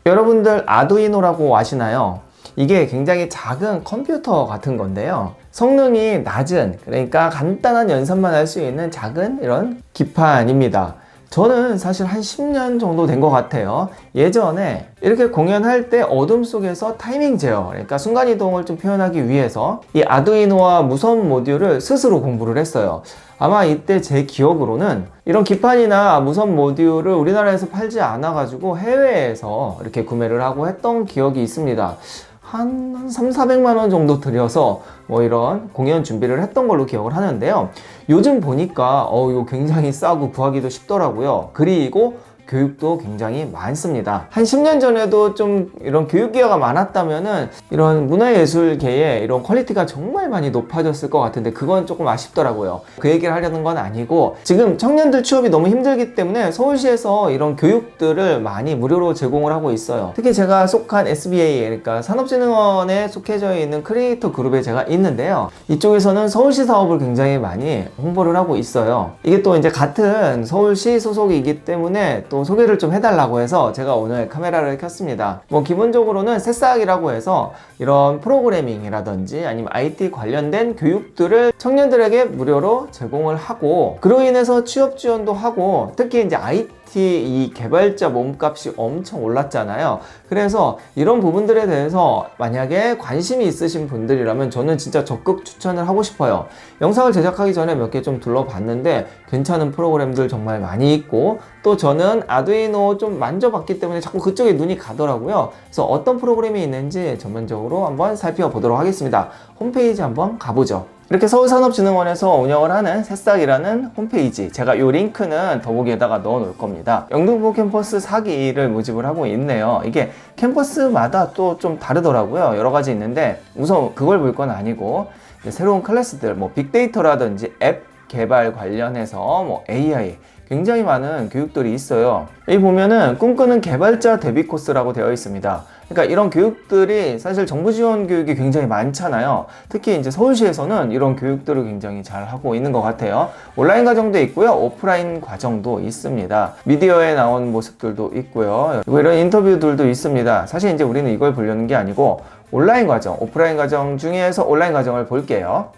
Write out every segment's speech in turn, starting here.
여러분들 아두이노라고 아시나요? 이게 굉장히 작은 컴퓨터 같은 건데요. 성능이 낮은, 그러니까 간단한 연산만 할 수 있는 작은 이런 기판입니다. 저는 사실 한 10년 정도 된 것 같아요. 예전에 이렇게 공연할 때 어둠 속에서 타이밍 제어, 그러니까 순간이동을 좀 표현하기 위해서 이 아두이노와 무선 모듈을 스스로 공부를 했어요. 아마 이때 제 기억으로는 이런 기판이나 무선 모듈을 우리나라에서 팔지 않아 가지고 해외에서 이렇게 구매를 하고 했던 기억이 있습니다. 한 3,400만 원 정도 들여서 뭐 이런 공연 준비를 했던 걸로 기억을 하는데요. 요즘 보니까 이거 굉장히 싸고 구하기도 쉽더라고요. 그리고 교육도 굉장히 많습니다. 한 10년 전에도 좀 이런 교육기회가 많았다면은 이런 문화예술계의 이런 퀄리티가 정말 많이 높아졌을 것 같은데 그건 조금 아쉽더라고요. 그 얘기를 하려는 건 아니고 지금 청년들 취업이 너무 힘들기 때문에 서울시에서 이런 교육들을 많이 무료로 제공을 하고 있어요. 특히 제가 속한 SBA, 그러니까 산업진흥원에 속해져 있는 크리에이터 그룹에 제가 있는데요. 이쪽에서는 서울시 사업을 굉장히 많이 홍보를 하고 있어요. 이게 또 이제 같은 서울시 소속이기 때문에 또 소개를 좀 해달라고 해서 제가 오늘 카메라를 켰습니다. 뭐 기본적으로는 새싹이라고 해서 이런 프로그래밍이라든지 아니면 IT 관련된 교육들을 청년들에게 무료로 제공을 하고 그로 인해서 취업 지원도 하고 특히 이제 IT 이 개발자 몸값이 엄청 올랐잖아요. 그래서 이런 부분들에 대해서 만약에 관심이 있으신 분들이라면 저는 진짜 적극 추천을 하고 싶어요. 영상을 제작하기 전에 몇 개 좀 둘러봤는데 괜찮은 프로그램들 정말 많이 있고 또 저는 아두이노 좀 만져봤기 때문에 자꾸 그쪽에 눈이 가더라고요. 그래서 어떤 프로그램이 있는지 전면적으로 한번 살펴보도록 하겠습니다. 홈페이지 한번 가보죠. 이렇게 서울산업진흥원에서 운영을 하는 새싹이라는 홈페이지, 제가 이 링크는 더보기에다가 넣어 놓을 겁니다. 영등포 캠퍼스 4기를 모집을 하고 있네요. 이게 캠퍼스마다 또 좀 다르더라고요. 여러 가지 있는데 우선 그걸 볼 건 아니고 새로운 클래스들, 뭐 빅데이터라든지 앱 개발 관련해서 뭐 AI 굉장히 많은 교육들이 있어요. 여기 보면은 꿈꾸는 개발자 대비 코스라고 되어 있습니다. 그러니까 이런 교육들이 사실 정부 지원 교육이 굉장히 많잖아요. 특히 이제 서울시에서는 이런 교육들을 굉장히 잘 하고 있는 것 같아요. 온라인 과정도 있고요. 오프라인 과정도 있습니다. 미디어에 나온 모습들도 있고요. 그리고 이런 인터뷰들도 있습니다. 사실 이제 우리는 이걸 보려는 게 아니고 온라인 과정, 오프라인 과정 중에서 온라인 과정을 볼게요.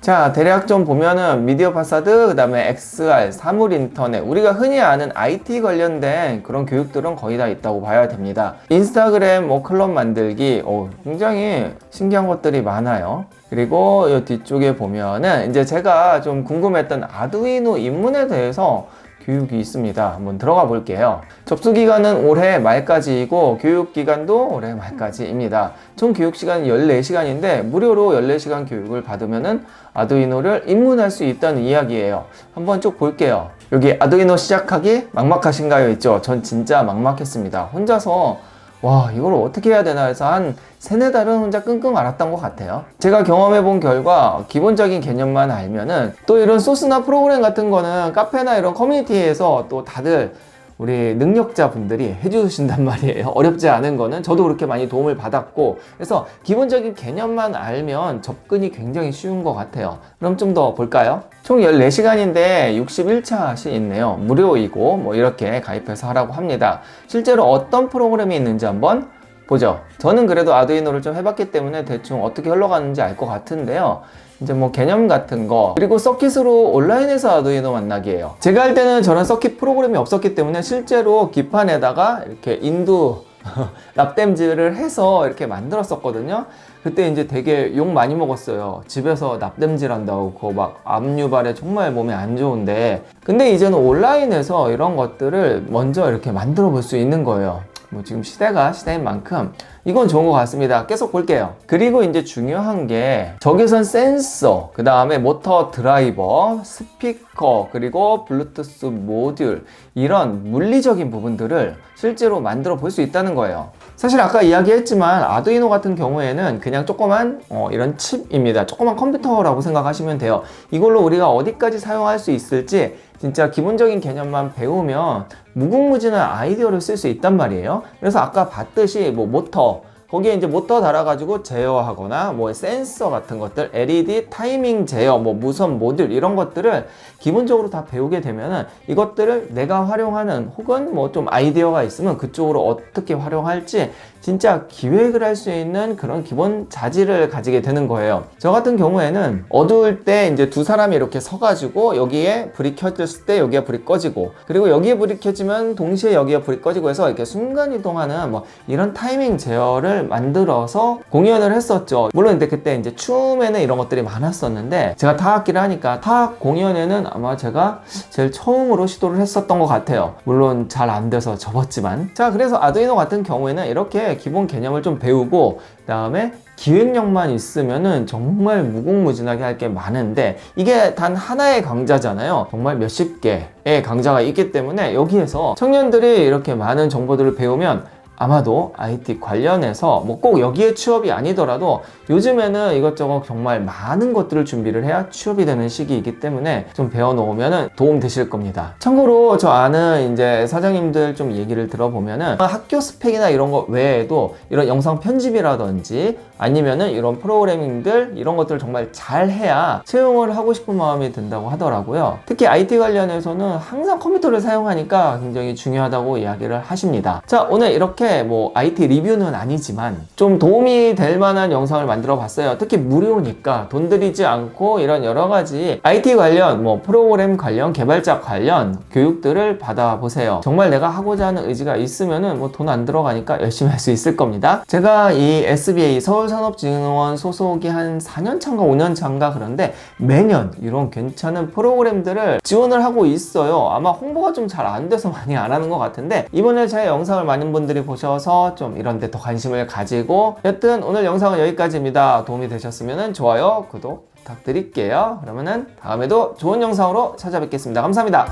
자, 대략 좀 보면은 미디어 파사드, 그 다음에 XR, 사물 인터넷, 우리가 흔히 아는 IT 관련된 그런 교육들은 거의 다 있다고 봐야 됩니다. 인스타그램, 뭐 클럽 만들기, 굉장히 신기한 것들이 많아요. 그리고 이 뒤쪽에 보면은 이제 제가 좀 궁금했던 아두이노 입문에 대해서 교육이 있습니다. 한번 들어가 볼게요. 접수기간은 올해 말까지이고 교육기간도 올해 말까지입니다. 총 교육시간은 14시간인데 무료로 14시간 교육을 받으면은 아두이노를 입문할 수 있다는 이야기예요. 한번 쭉 볼게요. 여기 아두이노 시작하기 막막하신가요? 있죠? 전 진짜 막막했습니다. 혼자서 와, 이걸 어떻게 해야 되나 해서 한 3-4달은 혼자 끙끙 앓았던 것 같아요. 제가 경험해 본 결과 기본적인 개념만 알면은 또 이런 소스나 프로그램 같은 거는 카페나 이런 커뮤니티에서 또 다들 우리 능력자 분들이 해주신단 말이에요. 어렵지 않은 거는 저도 그렇게 많이 도움을 받았고 그래서 기본적인 개념만 알면 접근이 굉장히 쉬운 것 같아요. 그럼 좀 더 볼까요? 총 14시간인데 61차시 있네요. 무료이고 뭐 이렇게 가입해서 하라고 합니다. 실제로 어떤 프로그램이 있는지 한번 보죠. 저는 그래도 아두이노를 좀 해봤기 때문에 대충 어떻게 흘러가는지 알 것 같은데요. 이제 뭐 개념 같은 거 그리고 서킷으로 온라인에서 아두이노 만나기예요. 제가 할 때는 저런 서킷 프로그램이 없었기 때문에 실제로 기판에다가 이렇게 인두 납땜질을 해서 이렇게 만들었었거든요. 그때 이제 되게 욕 많이 먹었어요. 집에서 납땜질 한다고 그거 막 압류발에 정말 몸에 안 좋은데 근데 이제는 온라인에서 이런 것들을 먼저 이렇게 만들어 볼 수 있는 거예요. 뭐 지금 시대가 시대인 만큼 이건 좋은 것 같습니다. 계속 볼게요. 그리고 이제 중요한 게 적외선 센서, 그 다음에 모터 드라이버, 스피커, 그리고 블루투스 모듈 이런 물리적인 부분들을 실제로 만들어 볼 수 있다는 거예요. 사실 아까 이야기했지만 아두이노 같은 경우에는 그냥 조그만 이런 칩입니다. 조그만 컴퓨터라고 생각하시면 돼요. 이걸로 우리가 어디까지 사용할 수 있을지 진짜 기본적인 개념만 배우면 무궁무진한 아이디어를 쓸 수 있단 말이에요. 그래서 아까 봤듯이 뭐 모터, 거기에 이제 모터 달아가지고 제어하거나 뭐 센서 같은 것들, LED 타이밍 제어, 뭐 무선 모듈 이런 것들을 기본적으로 다 배우게 되면은 이것들을 내가 활용하는 혹은 뭐 좀 아이디어가 있으면 그쪽으로 어떻게 활용할지 진짜 기획을 할 수 있는 그런 기본 자질을 가지게 되는 거예요. 저 같은 경우에는 어두울 때 이제 두 사람이 이렇게 서가지고 여기에 불이 켜졌을 때 여기에 불이 꺼지고, 그리고 여기에 불이 켜지면 동시에 여기에 불이 꺼지고 해서 이렇게 순간 이동하는 뭐 이런 타이밍 제어를 만들어서 공연을 했었죠. 물론 근데 그때 이제 춤에는 이런 것들이 많았었는데 제가 타악기를 하니까 타악 공연에는 아마 제가 제일 처음으로 시도를 했었던 것 같아요. 물론 잘 안 돼서 접었지만. 자, 그래서 아두이노 같은 경우에는 이렇게 기본 개념을 좀 배우고 그 다음에 기획력만 있으면은 정말 무궁무진하게 할 게 많은데 이게 단 하나의 강좌잖아요. 정말 몇십 개의 강좌가 있기 때문에 여기에서 청년들이 이렇게 많은 정보들을 배우면 아마도 IT 관련해서 뭐 꼭 여기에 취업이 아니더라도 요즘에는 이것저것 정말 많은 것들을 준비를 해야 취업이 되는 시기이기 때문에 좀 배워놓으면 도움 되실 겁니다. 참고로 저 아는 이제 사장님들 좀 얘기를 들어보면은 학교 스펙이나 이런 거 외에도 이런 영상 편집이라든지 아니면은 이런 프로그래밍들 이런 것들을 정말 잘 해야 채용을 하고 싶은 마음이 든다고 하더라고요. 특히 IT 관련해서는 항상 컴퓨터를 사용하니까 굉장히 중요하다고 이야기를 하십니다. 자, 오늘 이렇게 뭐 IT 리뷰는 아니지만 좀 도움이 될 만한 영상을 만들어 봤어요. 특히 무료니까 돈 들이지 않고 이런 여러 가지 IT 관련 뭐 프로그램 관련 개발자 관련 교육들을 받아보세요. 정말 내가 하고자 하는 의지가 있으면은 뭐 돈 안 들어가니까 열심히 할 수 있을 겁니다. 제가 이 SBA 서울산업진흥원 소속이 한 4년 차인가 5년 차인가 그런데 매년 이런 괜찮은 프로그램들을 지원을 하고 있어요. 아마 홍보가 좀 잘 안 돼서 많이 안 하는 것 같은데 이번에 제 영상을 많은 분들이 보셔서 좀 이런 데 더 관심을 가지고, 여튼 오늘 영상은 여기까지입니다. 도움이 되셨으면 좋아요, 구독 부탁드릴게요. 그러면은 다음에도 좋은 영상으로 찾아뵙겠습니다. 감사합니다.